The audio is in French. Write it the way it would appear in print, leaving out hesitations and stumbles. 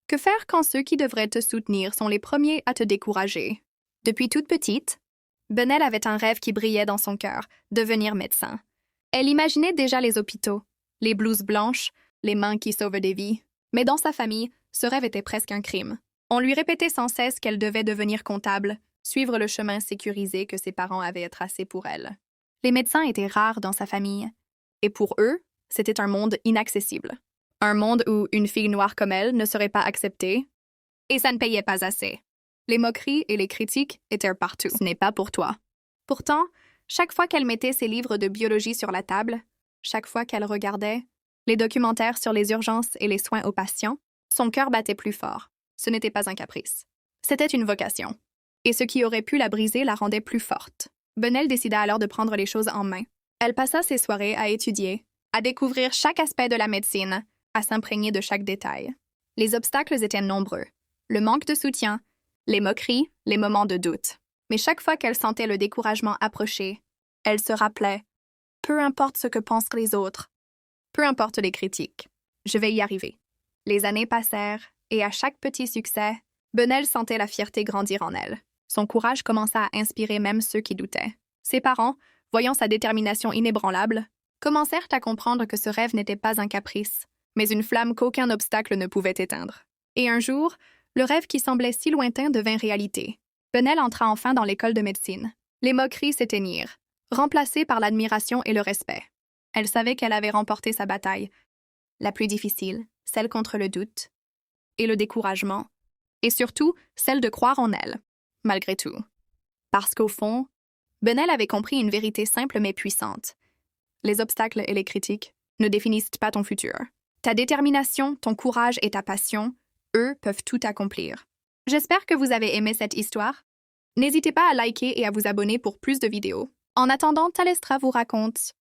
Que faire quand ceux qui devraient te soutenir sont les premiers à te décourager? Depuis toute petite, Benel avait un rêve qui brillait dans son cœur, devenir médecin. Elle imaginait déjà les hôpitaux, les blouses blanches, les mains qui sauvent des vies. Mais dans sa famille, ce rêve était presque un crime. On lui répétait sans cesse qu'elle devait devenir comptable, suivre le chemin sécurisé que ses parents avaient tracé pour elle. Les médecins étaient rares dans sa famille, et pour eux, c'était un monde inaccessible. Un monde où une fille noire comme elle ne serait pas acceptée, et ça ne payait pas assez. Les moqueries et les critiques étaient partout. Ce n'est pas pour toi. Pourtant, chaque fois qu'elle mettait ses livres de biologie sur la table, chaque fois qu'elle regardait les documentaires sur les urgences et les soins aux patients, son cœur battait plus fort. Ce n'était pas un caprice. C'était une vocation. Et ce qui aurait pu la briser la rendait plus forte. Benel décida alors de prendre les choses en main. Elle passa ses soirées à étudier, à découvrir chaque aspect de la médecine, à s'imprégner de chaque détail. Les obstacles étaient nombreux. Le manque de soutien, les moqueries, les moments de doute. Mais chaque fois qu'elle sentait le découragement approcher, elle se rappelait « Peu importe ce que pensent les autres, peu importe les critiques, je vais y arriver ». Les années passèrent, et à chaque petit succès, Benel sentait la fierté grandir en elle. Son courage commença à inspirer même ceux qui doutaient. Ses parents, voyant sa détermination inébranlable, commencèrent à comprendre que ce rêve n'était pas un caprice, mais une flamme qu'aucun obstacle ne pouvait éteindre. Et un jour, le rêve qui semblait si lointain devint réalité. Benel entra enfin dans l'école de médecine. Les moqueries s'éteignirent, remplacées par l'admiration et le respect. Elle savait qu'elle avait remporté sa bataille, la plus difficile, celle contre le doute et le découragement, et surtout celle de croire en elle, malgré tout. Parce qu'au fond, Benel avait compris une vérité simple mais puissante. Les obstacles et les critiques ne définissent pas ton futur. Ta détermination, ton courage et ta passion, eux, peuvent tout accomplir. J'espère que vous avez aimé cette histoire. N'hésitez pas à liker et à vous abonner pour plus de vidéos. En attendant, Talestra vous raconte.